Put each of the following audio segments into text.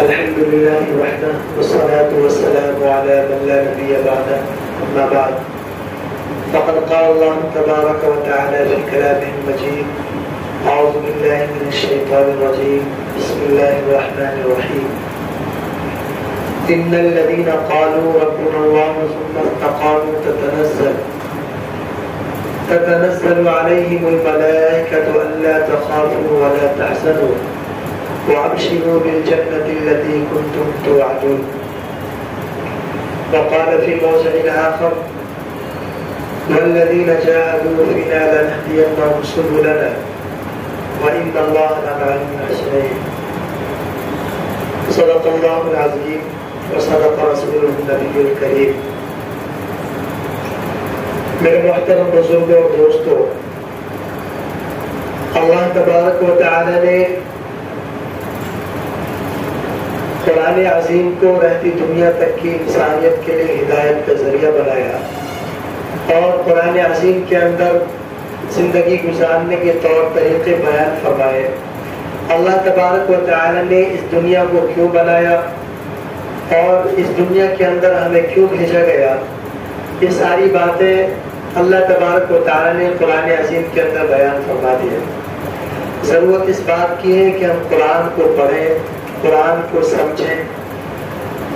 الحمد لله وحده والصلاة والسلام على من لا نبي بعده أما بعد فقد قال الله تبارك وتعالى في كلامه المجيد أعوذ بالله من الشيطان الرجيم بسم الله الرحمن الرحيم إن الذين قالوا ربنا الله ثم استقاموا تتنزل عليهم الملائكة ألا تخافوا ولا تحزنوا وأبشروا بالجنة التي كنتم توعدون. وقال في موضع آخر والذين جاهدوا فينا لنهدينهم سبلنا وإن الله لمع المحسنين. صدق الله العظيم وصدق رسوله النبي الكريم. میرے محترم بزرگوں اور دوستوں، اللہ تبارک و تعالی نے قرآن عظیم کو رہتی دنیا تک کی انسانیت کے لیے ہدایت کا ذریعہ بنایا اور قرآن عظیم کے اندر زندگی گزارنے کے طور طریقے بیان فرمائے۔ اللہ تبارک و تعالی نے اس دنیا کو کیوں بنایا اور اس دنیا کے اندر ہمیں کیوں بھیجا گیا، یہ ساری باتیں اللہ تبارک و تعالی نے قرآن عظیم کے اندر بیان فرما دی ہے۔ ضرورت اس بات کی ہے کہ ہم قرآن کو پڑھیں، قرآن کو سمجھیں،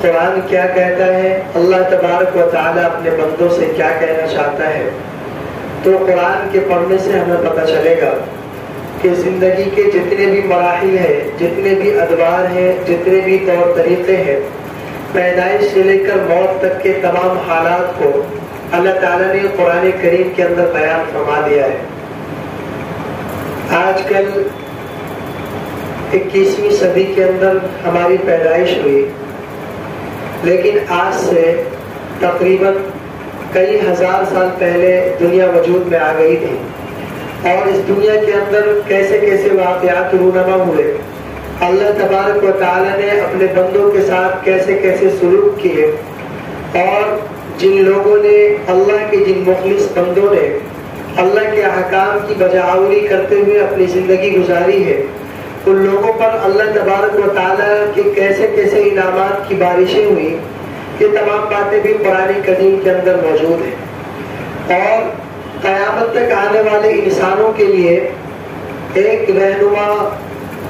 قرآن کیا کہتا ہے، اللہ تبارک و تعالی اپنے بندوں سے کیا کہنا چاہتا ہے۔ تو قرآن کے پڑھنے سے ہمیں پتہ چلے گا کہ زندگی کے جتنے بھی مراحل ہیں، جتنے بھی ادوار ہیں، جتنے بھی طور طریقے ہیں، پیدائش سے لے کر موت تک کے تمام حالات کو اللہ تعالیٰ نے قرآن کریم کے اندر بیان فرما دیا ہے۔ آج کل 21ویں صدی کے اندر ہماری پیدائش ہوئی، لیکن آج سے تقریباً کئی ہزار سال پہلے دنیا وجود میں آ گئی تھی، اور اس دنیا کے اندر کیسے کیسے واقعات رونما ہوئے، اللہ تبارک و تعالی نے اپنے بندوں کے ساتھ کیسے کیسے سلوک کیے، اور جن لوگوں نے اللہ کے جن مخلص بندوں نے اللہ کے احکام کی بجاوری کرتے ہوئے اپنی زندگی گزاری ہے، ان لوگوں پر اللہ تبارک و تعالیٰ کے کیسے کیسے انعامات کی بارشیں ہوئی، یہ تمام باتیں بھی قرآن کریم کے اندر موجود ہیں۔ اور قیامت تک آنے والے انسانوں کے لیے ایک رہنما،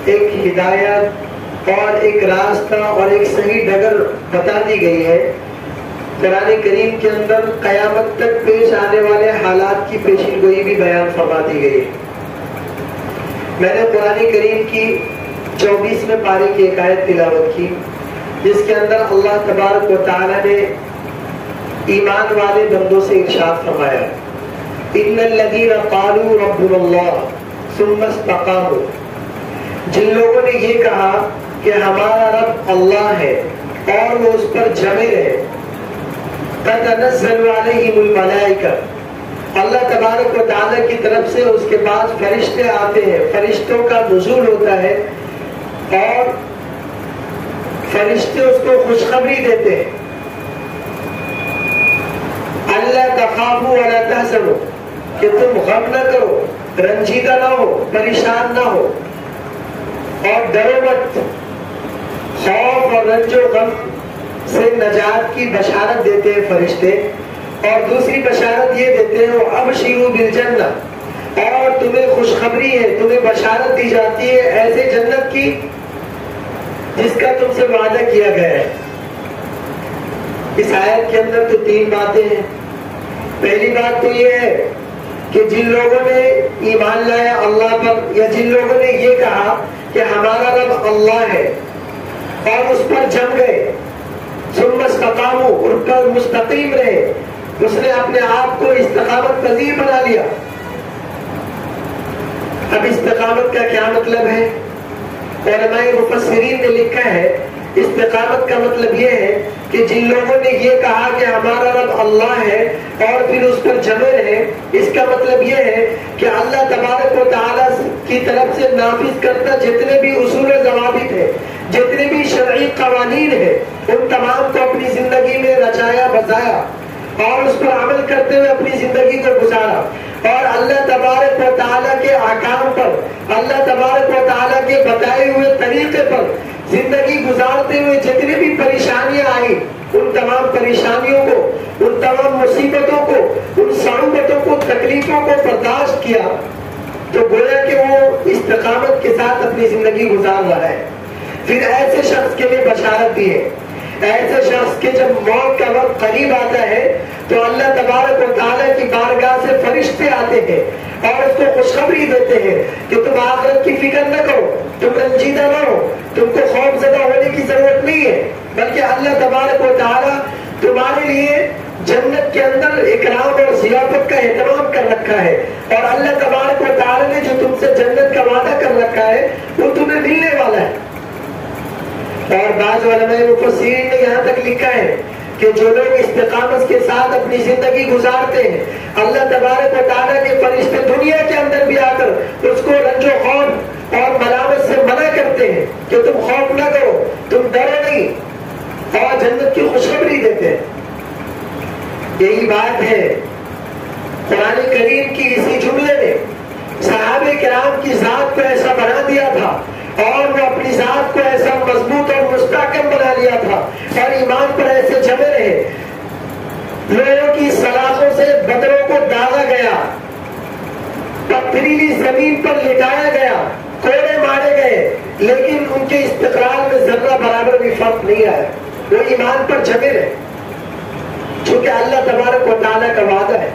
ایک ہدایت اور ایک راستہ اور ایک صحیح ڈگر بتا دی گئی ہے۔ قرآن کریم کے اندر قیامت تک پیش آنے والے حالات کی پیشین گوئی بھی بیان فرما دی گئی ہے۔ میں نے قرآن کریم کی 24ویں پارے کی ایک آیت تلاوت کی، جس کے اندر اللہ تبارک و تعالی نے ایمان والے بندوں سے ارشاد فرمایا ان الذین قالوا ربنا اللہ ثم استقاموا، جن لوگوں نے یہ کہا کہ ہمارا رب اللہ ہے اور وہ اس پر جمے رہے، تتنزل علیہم الملائکہ، اللہ تبارک و تعالیٰ کی طرف سے اس کے پاس فرشتے آتے ہیں، فرشتوں کا نزول ہوتا ہے اور فرشتے اس کو خوشخبری دیتے ہیں، اللہ تخافوا ولا تحزنوا، کہ تم غم نہ کرو، رنجیدہ نہ ہو، پریشان نہ ہو اور ڈرو مت۔ خوف اور رنج و غم سے نجات کی بشارت دیتے ہیں فرشتے، اور دوسری بشارت یہ دیتے ہیں وَأَبْشِرُوا بِالْجَنَّةِ، اور تمہیں خوشخبری ہے، تمہیں بشارت دی جاتی ہے ایسے جنت کی جس کا تم سے وعدہ کیا گیا ہے۔ اس آیت کے اندر تو 3 باتیں ہیں۔ پہلی بات تو یہ ہے کہ جن لوگوں نے ایمان لایا اللہ پر، یا جن لوگوں نے یہ کہا کہ ہمارا رب اللہ ہے اور اس پر جم گئے، ثم استقاموا، ان پر مستقیم رہے، اس نے اپنے آپ کو استقامت پذیر بنا لیا۔ اب استقامت کا کیا مطلب ہے؟ علماء مفسرین نے لکھا ہے استقامت کا مطلب یہ ہے کہ جن لوگوں نے یہ کہا کہ ہمارا رب اللہ ہے اور پھر اس پر جمے رہے، اس کا مطلب یہ ہے کہ اللہ تبارک و تعالیٰ کی طرف سے نافذ کرتا جتنے بھی اصول و ضوابط ہیں، جتنے بھی شرعی قوانین ہیں، ان تمام کو اپنی زندگی میں رچایا بسایا اور اس پر عمل کرتے ہوئے اپنی زندگی کو گزارا، اور اللہ تبارک و تعالیٰ کے احکام پر، اللہ تبارک و تعالیٰ کے بتائے ہوئے طریقے پر زندگی گزارتے ہوئے جتنی بھی پریشانیاں آئی ان تمام پریشانیوں کو، ان تمام مصیبتوں کو، ان صعوبتوں کو، تکلیفوں کو برداشت کیا تو گویا کہ وہ استقامت کے ساتھ اپنی زندگی گزار رہا ہے۔ پھر ایسے شخص کے لیے بشارت دی ہے، ایسے شخص کے جب موت کا وقت قریب آتا ہے تو اللہ تبارک و تعالیٰ کی بارگاہ سے فرشتے آتے ہیں اور اس کو خوشخبری دیتے ہیں کہ تم آخرت کی فکر نہ کرو، تم رنجیدہ نہ ہو، تم کو خوف زدہ ہونے کی ضرورت نہیں ہے، بلکہ اللہ تبارک و تعالیٰ تمہارے لیے جنت کے اندر اکرام اور ضیافت کا اہتمام کر رکھا ہے، اور اللہ تبارک و تعالیٰ نے جو تم سے جنت کا وعدہ کر رکھا ہے وہ تمہیں ملنے والا ہے۔ اور بعض علماء مفسرین نے یہاں تک لکھا ہے کہ جو لوگ استقامت کے ساتھ اپنی زندگی گزارتے ہیں، اللہ تبارک و تعالیٰ کے فرشتے دنیا کے اندر بھی آ کر اس کو رنج و خوف اور ملامت سے منع کرتے ہیں کہ تم خوف نہ کرو، تم ڈرو نہیں، اور جنت کی خوشخبری دیتے ہیں۔ یہی بات ہے قرآن کریم کی اسی جملے نے صحابہ کرام کی ذات کو ایسا بنا دیا تھا اور وہ اپنی ذات کو ایسا مضبوط اور مستحکم بنا لیا تھا اور ایمان پر ایسے جمے رہے۔ لوگوں کی سلاخوں سے بدروں کو داغا گیا، پتھریلی زمین پر لٹایا گیا، کوڑے مارے گئے، لیکن ان کے استقرار میں ذرہ برابر بھی فرق نہیں آیا، وہ ایمان پر جمے رہے، چونکہ اللہ تبارک و تعالیٰ کا وعدہ ہے۔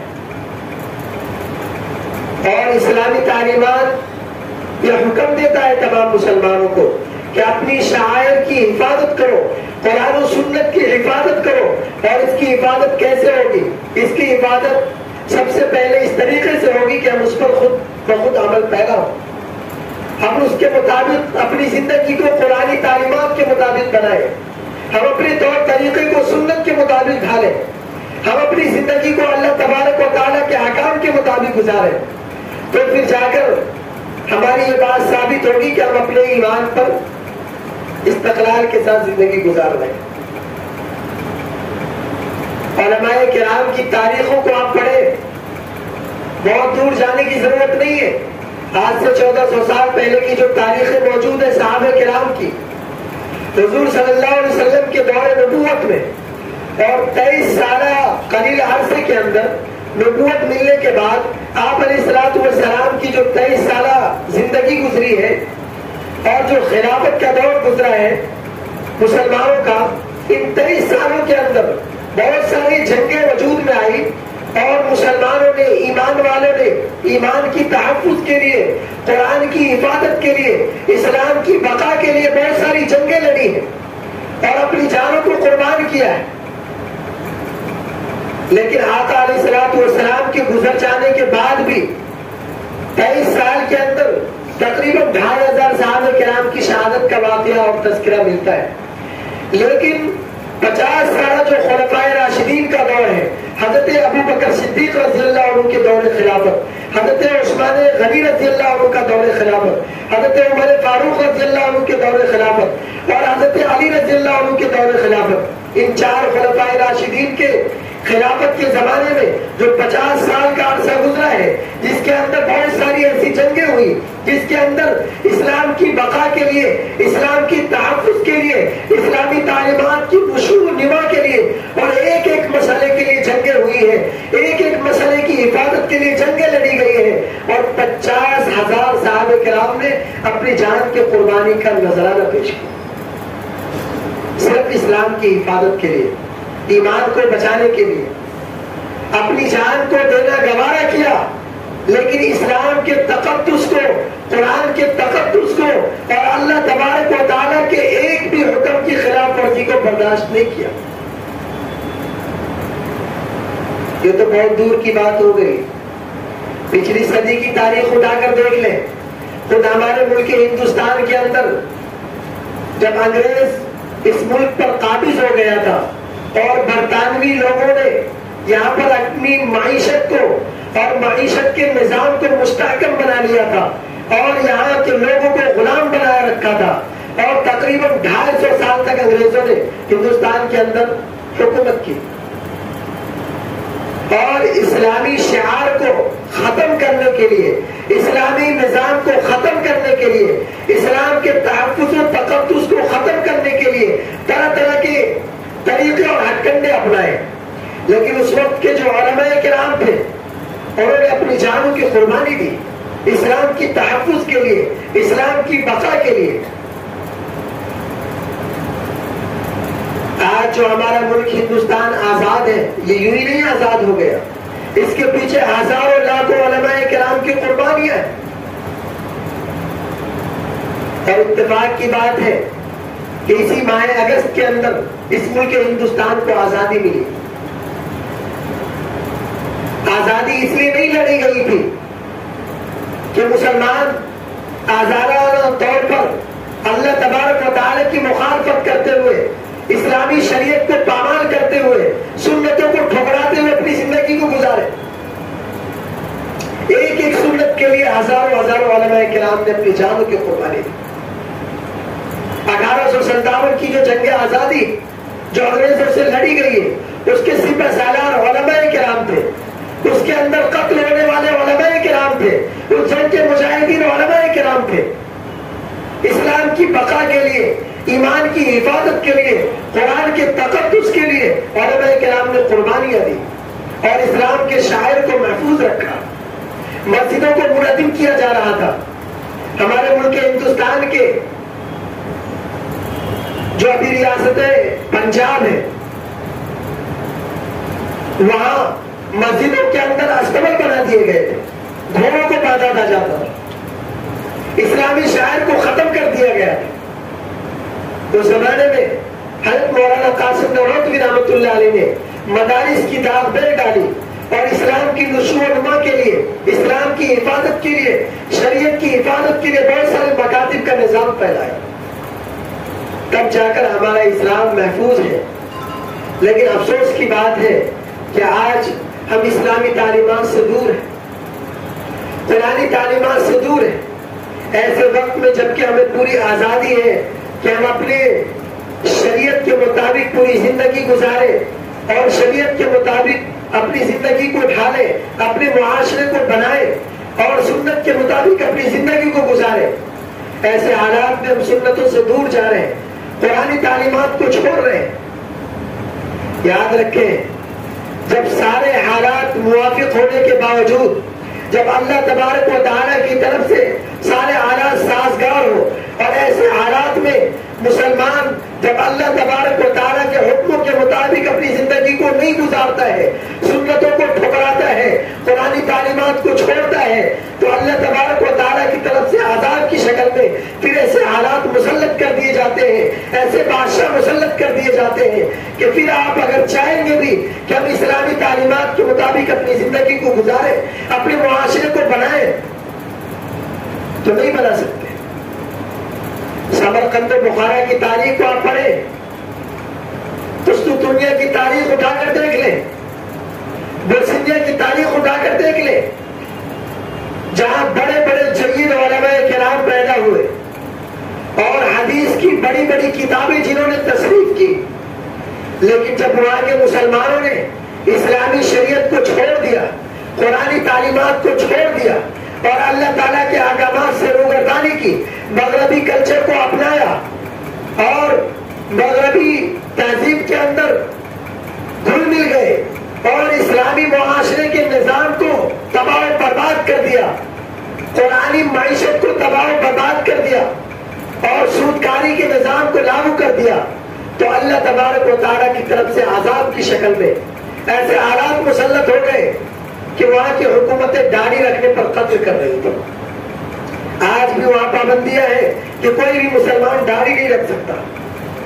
اور اسلامی تعلیمات یہ حکم دیتا ہے تمام مسلمانوں کو کہ اپنی شعائر کی حفاظت کرو، قرآن و سنت کی حفاظت کرو۔ اور اس کی حفاظت کیسے ہوگی؟ اس کی حفاظت سب سے پہلے اس طریقے سے ہوگی کہ ہم اس پر خود بخود عمل پیدا ہو، ہم اس کے مطابق اپنی زندگی کو قرآنی تعلیمات کے مطابق بنائیں، ہم اپنے طور طریقے کو سنت کے مطابق ڈھالیں، ہم اپنی زندگی کو اللہ تبارک و تعالیٰ کے احکام کے مطابق گزاریں، تو پھر جا کر ہماری یہ بات ثابت ہوگی کہ ہم اپنے ایمان پر استقلال کے ساتھ زندگی گزار رہے ہیں۔ علماء کرام کی تاریخوں کو آپ پڑھیں، بہت دور جانے کی ضرورت نہیں ہے، آج سے 1400 سال پہلے کی جو تاریخیں موجود ہیں صحابہ کرام کی، حضور صلی اللہ علیہ وسلم کے دور نبوت میں اور 23 سالہ قلیل عرصے کے اندر نبوت ملنے کے بعد آپ علیہ الصلوۃ والسلام کی جو 23 سالہ زندگی گزری ہے اور جو خلافت کا دور گزرا ہے مسلمانوں کا، ان 23 سالوں کے اندر بہت ساری جنگیں وجود میں آئی اور مسلمانوں نے، ایمان والوں نے ایمان کی تحفظ کے لیے، قرآن کی حفاظت کے لیے، اسلام کی بقا کے لیے بہت ساری جنگیں لڑی ہیں اور اپنی جانوں کو قربان کیا ہے۔ لیکن آقا علیہ الصلوۃ والسلام کے گزر جانے کے بعد بھی 23 سال کے اندر تقریباً 2500 صحابہ کرام کی شہادت کا واقعہ اور تذکرہ ملتا ہے۔ لیکن 50 سالہ جو خلفائے راشدین کا دور ہے، حضرت ابو بکر صدیق رضی اللہ عنہ کے دور خلافت، حضرت عثمان غنی رضی اللہ عنہ کا دور خلافت، حضرت عمر فاروق رضی اللہ عنہ کے دور خلافت اور حضرت علی رضی اللہ عنہ کے دور خلافت، ان 4 خلفائے راشدین کے خلافت کے زمانے میں جو 50 سال کا عرصہ گزرا ہے، جس کے اندر بہت ساری ایسی جنگیں ہوئی، جس کے اندر اسلام کی بقا کے لیے، اسلام کی تحفظ کے لیے، اسلامی تعلیمات کی نشو و نما کے لیے اور ایک ایک مسئلے کے لیے جنگیں ہوئی ہیں، ایک ایک مسئلے کی حفاظت کے لیے جنگیں لڑی گئی ہیں اور 50,000 صحابہ کرام نے اپنی جان کی قربانی کا نذرانہ پیش کیا صرف اسلام کی حفاظت کے لیے، ایمان کو بچانے کے لیے اپنی جان کو دینا گوارا کیا، لیکن اسلام کے تقدس کو، قرآن کے تقدس کو اور اللہ تبارک و تعالیٰ کے ایک بھی حکم کی خلاف ورزی کو برداشت نہیں کیا۔ یہ تو بہت دور کی بات ہو گئی، پچھلی صدی کی تاریخ اٹھا کر دیکھ لیں، خود ہمارے ملک ہندوستان کے اندر جب انگریز اس ملک پر قابض ہو گیا تھا اور برطانوی لوگوں نے یہاں پر اپنی معیشت کو اور معیشت کے نظام کو مستحکم بنا لیا تھا اور یہاں کے لوگوں کو غلام بنایا رکھا تھا اور تقریباً 250 سال تک انگریزوں نے ہندوستان کے اندر حکومت کی۔ اور اسلامی شعار کو ختم کرنے کے لیے، اسلامی نظام کو ختم کرنے کے لیے، اسلام کے تحفظ و تقدس کو ختم کرنے کے لیے طرح طرح کے طریقے اور ہتھ کنڈے اپنائے. لیکن اس وقت کے جو علماء کرام تھے انہوں نے اپنی جانوں کی قربانی دی اسلام کی تحفظ کے لیے، اسلام کی بقا کے لیے. آج جو ہمارا ملک ہندوستان آزاد ہے، یہ یوں ہی نہیں آزاد ہو گیا، اس کے پیچھے ہزاروں لاکھوں علماء کرام کی قربانیاں ہیں. اور اتفاق کی بات ہے کہ اسی ماہ اگست کے اندر اس ملک ہندوستان کو آزادی ملی. آزادی اس لیے نہیں لڑی گئی تھی کہ مسلمان آزادانہ طور پر اللہ تبارک و تعالی کی مخالفت کرتے ہوئے، اسلامی شریعت کو پامال کرتے ہوئے، سنتوں کو ٹھکراتے ہوئے اپنی زندگی کو گزارے. ایک ایک سنت کے لیے ہزاروں ہزاروں علماء کرام نے اپنی جانوں کی قربانی دی. 1857 کی جو جنگ آزادی جو انگریزوں سے لڑی گئی ہے، اس کے سپہ سالار علماء کرام تھے، اس کے اندر قتل ہونے والے علماء کرام تھے، اس جنگ کے مجاہدین علماء کرام تھے. اسلام کی بقا کے لیے، ایمان کی حفاظت کے لیے، قرآن کے تقدس کے لیے علماء کرام نے قربانیاں دی اور اسلام کے شاعر کو محفوظ رکھا. مسجدوں کو منہدم کیا جا رہا تھا. ہمارے ملک ہندوستان کے جو ابھی ریاست پنجاب ہے، وہاں مسجدوں کے اندر استبل بنا دیے گئے تھے، گھوڑوں کو باندھا جاتا تھا، اسلامی شاعر کو ختم کر دیا گیا تھا. اس زمانے میں حضرت مولانا قاسم نانوتوی رحمۃ اللہ علیہ نے مدارس کی داغ بیر ڈالی اور اسلام کی نشو و نما کے لیے، اسلام کی حفاظت کے لیے، شریعت کی حفاظت کے لیے بہت سارے مکاتب کا نظام پھیلایا. تب جا کر ہمارا اسلام محفوظ ہے. لیکن افسوس کی بات ہے کہ آج ہم اسلامی تعلیمات سے دور ہیں، قرآنی تعلیمات سے دور ہیں. ایسے وقت میں جبکہ ہمیں پوری آزادی ہے کہ ہم اپنے شریعت کے مطابق پوری زندگی گزارے اور شریعت کے مطابق اپنی زندگی کو ڈھالے، اپنے معاشرے کو بنائے اور سنت کے مطابق اپنی زندگی کو گزارے. ایسے حالات میں ہم سنتوں سے دور جا رہے ہیں، قرآنی تعلیمات کو چھوڑ رہے ہیں. یاد رکھیں، جب سارے حالات موافق ہونے کے باوجود، جب اللہ تبارک و تعالیٰ کی طرف سے سارے حالات سازگار ہو اور ایسے حالات میں مسلمان جب اللہ تبارک و تعالیٰ کے حکموں کے مطابق اپنی زندگی کو نہیں گزارتا ہے، سنتوں کو ٹھکراتا ہے، قرآنی تعلیمات کو چھوڑتا ہے، تو اللہ تبارک و تعالیٰ کی طرف سے عذاب کی شکل میں پھر ایسے حالات مسلط کر دیے جاتے ہیں، ایسے بادشاہ مسلط کر دیے جاتے ہیں کہ پھر آپ اگر چاہیں گے بھی کہ ہم اسلامی تعلیمات کے مطابق اپنی زندگی کو گزاریں، اپنے معاشرے کو بنائیں، تو نہیں بنا سکتے. سمرقند و بخارا کی تاریخ کو آپ پڑھیں، دنیا کی تاریخ اٹھا کر دیکھ لیں، برسنیا کی تاریخ اٹھا کر دیکھ لیں، جہاں بڑے بڑے جلیل علماء کرام پیدا ہوئے اور حدیث کی بڑی بڑی کتابیں جنہوں نے تصنیف کی، لیکن جب وہاں کے مسلمانوں نے اسلامی شریعت کو چھوڑ دیا، قرآنی تعلیمات کو چھوڑ دیا اور اللہ تعالیٰ کے احکامات سے روگردانی کی، مغربی کلچر کو اپنایا اور مغربی تہذیب کے اندر گھل مل گئے اور اسلامی معاشرے کے نظام کو تباہ و برباد کر دیا، قرآنی معیشت کو تباہ و برباد کر دیا اور سودکاری کے نظام کو لاگو کر دیا، تو اللہ تبارک و تعالیٰ کی طرف سے عذاب کی شکل میں ایسے حالات مسلط ہو گئے کہ وہاں کی حکومتیں داڑھی رکھنے پر قتل کر رہی تھی. آج بھی وہاں پابندیاں ہیں کہ کوئی بھی مسلمان داڑھی نہیں رکھ سکتا.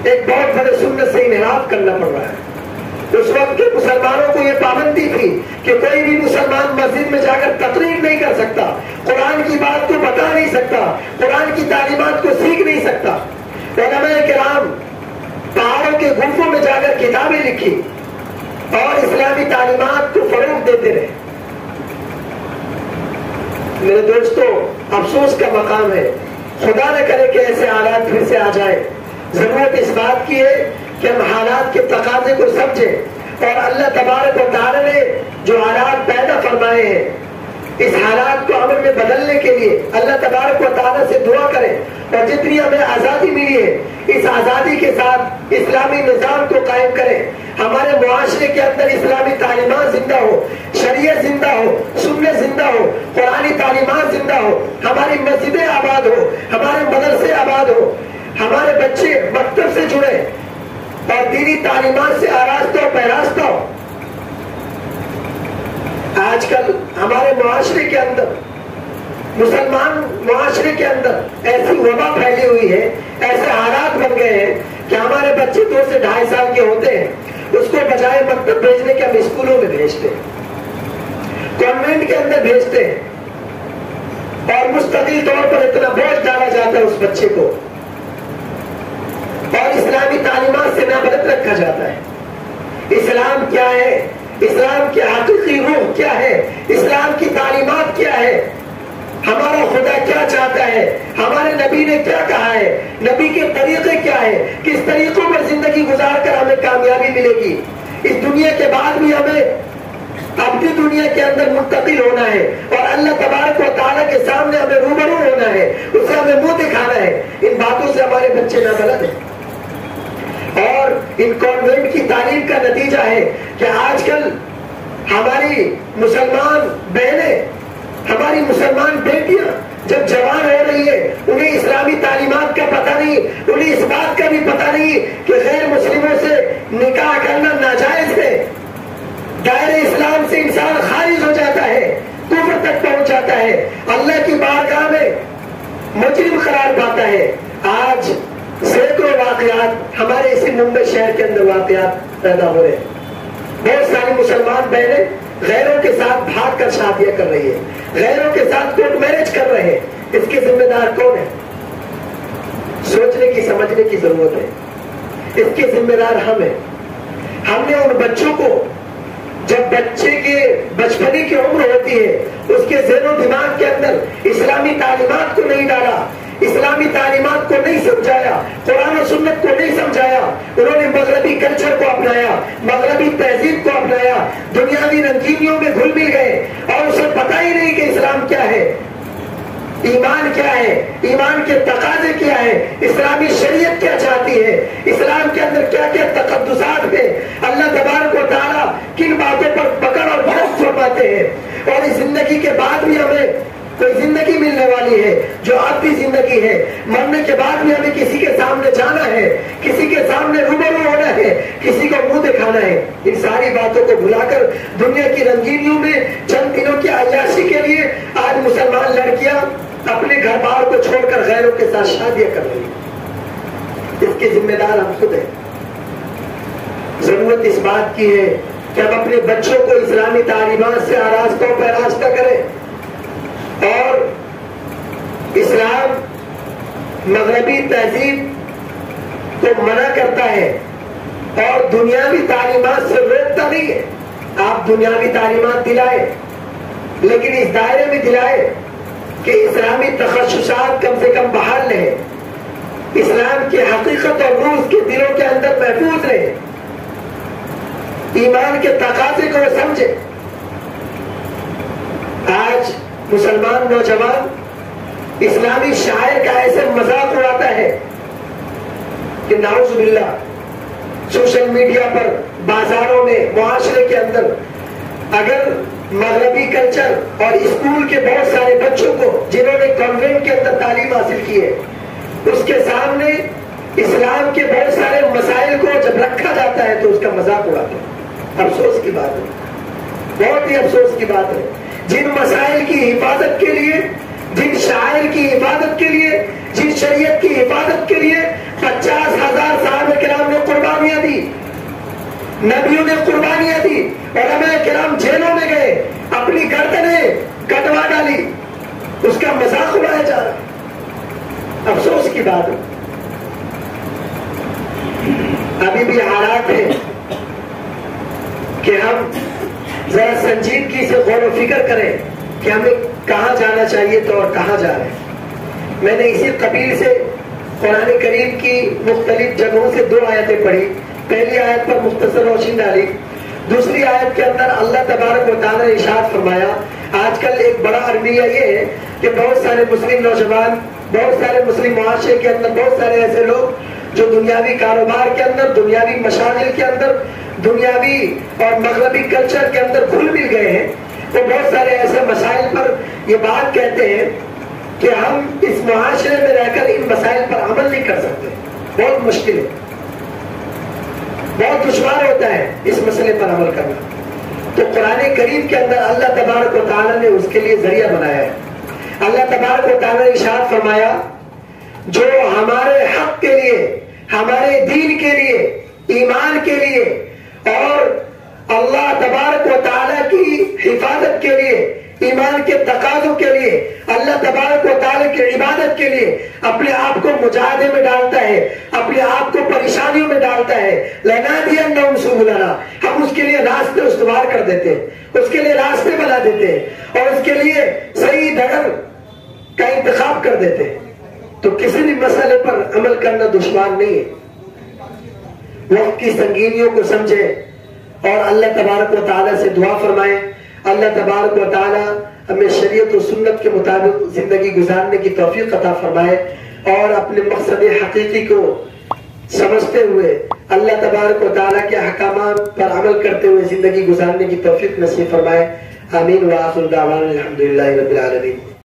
ایک بہت بڑے سنت سے انحراف کرنا پڑ رہا ہے. اس وقت کے مسلمانوں کو یہ پابندی تھی کہ کوئی بھی مسلمان مسجد میں جا کر تقریر نہیں کر سکتا، قرآن کی بات کو بتا نہیں سکتا، قرآن کی تعلیمات کو سیکھ نہیں سکتا. علماء کرام پہاڑوں کے گمبوں میں جا کر کتابیں لکھی اور اسلامی تعلیمات کو فروغ دیتے رہے. میرے دوستو، افسوس کا مقام ہے، خدا نہ کرے کہ ایسے حالات پھر سے آ جائیں. ضرورت اس بات کی ہے کہ ہم حالات کے تقاضے کو سمجھیں اور اللہ تبارک و تعالی نے جو حالات پیدا فرمائے ہیں اس حالات کو عمل میں بدلنے کے لیے اللہ تبارک و تعالی سے دعا کریں اور جتنی ہمیں آزادی ملی ہے اس آزادی کے ساتھ اسلامی نظام کو قائم کریں. ہمارے معاشرے کے اندر اسلامی تعلیمات زندہ ہو, شریعت زندہ ہو, سنت زندہ ہو, قرآنی تعلیمات زندہ ہو, ہماری مسجدیں آباد ہو, ہمارے مدرسے آباد ہو, ہمارے بچے مکتب سے جڑے اور دینی تعلیمات سے آراستہ و پیراستہ ہو. آج کل ہمارے معاشرے کے اندر مسلمان معاشرے کے اندر ایسی وبا پھیلی ہوئی ہے, ایسے حالات بن گئے ہیں کہ ہمارے بچے 2 سے 2.5 سال کے ہوتے ہیں, اس کو بجائے مکتب بھیجنے کے ہم اسکولوں میں بھیجتے ہیں, کانوینٹ کے اندر بھیجتے ہیں اور مستقل طور پر اتنا بوجھ ڈالا جاتا ہے اس بچے کو اور اسلامی تعلیمات سے نابرد رکھا جاتا ہے. اسلام کیا ہے, اسلام کی حقیقی روح کیا ہے, اسلام کی تعلیمات کیا ہے, ہمارا خدا کیا چاہتا ہے, ہمارے نبی نے کیا کہا ہے, نبی کے طریقے کیا ہے, کس طریقوں پر زندگی گزار کر ہمیں کامیابی ملے گی, اس دنیا کے بعد بھی ہمیں اپنی دنیا کے اندر منتقل ہونا ہے اور اللہ تبارک و تعالیٰ کے سامنے ہمیں روبرو ہونا ہے, اسے ہمیں منہ دکھانا ہے. ان باتوں سے ہمارے بچے نابلد ہیں اور ان کانوینٹ کی تعلیم کا نتیجہ ہے کہ آج کل ہماری مسلمان بہنیں, ہماری مسلمان بیٹیاں جب جوان ہو رہی ہے انہیں اسلامی تعلیمات کا پتہ نہیں, انہیں اس بات کا بھی پتہ نہیں کہ غیر مسلموں سے نکاح کرنا ناجائز ہے, دائرے اسلام سے انسان خارج ہو جاتا ہے, کفر تک پہنچ جاتا ہے, اللہ کی بارگاہ میں مجرم قرار پاتا ہے. آج سینکڑوں واقعات ہمارے اسی ممبئی شہر کے اندر واقعات پیدا ہو رہے ہیں. بہت ساری مسلمان بہنیں غیروں کے ساتھ بھاگ کر شادیاں کر رہی ہے, غیروں کے ساتھ کورٹ میرج کر رہے ہیں. اس کے ذمہ دار کون ہے؟ سوچنے کی سمجھنے کی ضرورت ہے. اس کے ذمہ دار ہم ہیں. ہم نے ان بچوں کو جب بچے کے بچپنے کی عمر ہوتی ہے اس کے ذہن و دماغ کے اندر اسلامی تعلیمات کو نہیں ڈالا, اسلامی تعلیمات کو نہیں سمجھایا, قرآن و سنت کو نہیں سمجھایا, انہوں نے مغربی کلچر کو اپنایا, مغربی تہذیب کو اپنایا, دنیاوی رنگینیوں میں گھل مل گئے اور اسے پتہ ہی نہیں کہ اسلام کیا ہے, ایمان کیا ہے, ایمان کے تقاضے کیا ہے, اسلامی شریعت کیا چاہتی ہے, اسلام کے اندر کیا کیا تقدسات ہیں, اللہ تبارک و تعالیٰ کن باتوں پر پکڑ اور بحث فرماتے ہیں. اور اس زندگی کے بعد بھی ہمیں کوئی زندگی ملنے والی ہے جو آپ کی زندگی ہے, مرنے کے بعد بھی ہمیں کسی کے سامنے جانا ہے, کسی کے سامنے روبرو ہونا ہے, کسی کو منہ دکھانا ہے. ان ساری باتوں کو بھلا کر دنیا کی رنگینیوں میں چند دنوں کی عیاشی کے لیے آج مسلمان لڑکیاں اپنے گھر بار کو چھوڑ کر غیروں کے ساتھ شادیاں کر رہی ہیں. اس کے ذمہ دار ہم خود ہیں. ضرورت اس بات کی ہے کہ ہم اپنے بچوں کو اسلامی تعلیمات سے آراستہ و پیراستہ کریں اور اسلام مغربی تہذیب کو منع کرتا ہے اور دنیاوی تعلیمات سے روکتا نہیں ہے. آپ دنیاوی تعلیمات دلائے لیکن اس دائرے میں دلائے کہ اسلامی تخصصات کم سے کم بحال رہے, اسلام کی حقیقت اور روح کے دلوں کے اندر محفوظ رہے, ایمان کے تقاضے کو وہ سمجھے. آج مسلمان نوجوان اسلامی شاعر کا ایسے مذاق اڑاتا ہے کہ نعوذ باللہ سوشل میڈیا پر, بازاروں میں, معاشرے کے اندر اگر مغربی کلچر اور اسکول کے بہت سارے بچوں کو جنہوں نے کانوینٹ کے اندر تعلیم حاصل کی ہے اس کے سامنے اسلام کے بہت سارے مسائل کو جب رکھا جاتا ہے تو اس کا مذاق اڑاتے ہیں. افسوس کی بات ہے, بہت ہی افسوس کی بات ہے. جن مسائل کی حفاظت کے لیے, جن شاعر کی حفاظت کے لیے, جن شریعت کی حفاظت کے لیے 50,000 صحابہ کرام نے قربانیاں دی, نبیوں نے قربانیاں دی, علماء کرام جیلوں میں گئے, اپنی گردنیں کٹوا ڈالی, اس کا مذاق اڑایا جا رہا ہے. افسوس کی بات ہے. ابھی بھی حالات ہیں کہ ہم ذرا سنجیدگی سے غور و فکر کریں کہ ہمیں کہاں جانا چاہیے تو اور کہاں جا رہے ہیں. میں نے اسی قبیل سے قرآن کریم کی مختلف جگہوں سے 2 آیتیں پڑھی. پہلی آیت پر مختصر روشنی ڈالی دوسری آیت کے اندر اللہ تبارک و تعالیٰ نے ارشاد فرمایا، آج کل ایک بڑا المیہ یہ ہے کہ بہت سارے مسلم نوجوان، بہت سارے مسلم معاشرے کے اندر بہت سارے ایسے لوگ جو دنیاوی کاروبار کے اندر، دنیاوی مشاغل کے اندر، دنیاوی اور مغربی کلچر کے اندر گھل مل گئے ہیں، وہ بہت سارے ایسے مسائل پر یہ بات کہتے ہیں کہ ہم اس معاشرے میں رہ کر ان مسائل پر عمل نہیں کر سکتے، بہت مشکل ہے، بہت دشوار ہوتا ہے اس مسئلے پر عمل کرنا۔ تو قرآن کریم کے اندر اللہ تبارک و تعالیٰ نے اس کے لیے ذریعہ بنایا ہے۔ اللہ تبارک و تعالیٰ نے ارشاد فرمایا، جو ہمارے حق کے لیے، ہمارے دین کے لیے، ایمان کے لیے اور اللہ تبارک و تعالیٰ کی حفاظت کے لیے، ایمان کے تقاضوں کے لیے، اللہ تبارک و تعالیٰ کی عبادت کے لیے اپنے آپ کو مجاہدے میں ڈالتا ہے، اپنے آپ کو پریشانیوں میں ڈالتا ہے، لَنَهْدِيَنَّهُمْ سُبُلَنَا، ہم اس کے لیے راستے استوار کر دیتے ہیں، اس کے لیے راستے بنا دیتے ہیں اور اس کے لیے صحیح ڈگر کا انتخاب کر دیتے ہیں۔ تو کسی بھی مسئلے پر عمل کرنا دشوار نہیں ہے، وقت کی سنگینیوں کو سمجھے اور اللہ تبارک و تعالیٰ سے دعا فرمائیں، اللہ تبارک و تعالیٰ ہمیں شریعت و سنت کے مطابق زندگی گزارنے کی توفیق عطا فرمائے اور اپنے مقصد حقیقی کو سمجھتے ہوئے اللہ تبارک و تعالیٰ کے احکامات پر عمل کرتے ہوئے زندگی گزارنے کی توفیق نصیب فرمائے۔ آمین وآخر دعوانا الحمدللہ رب العالمین۔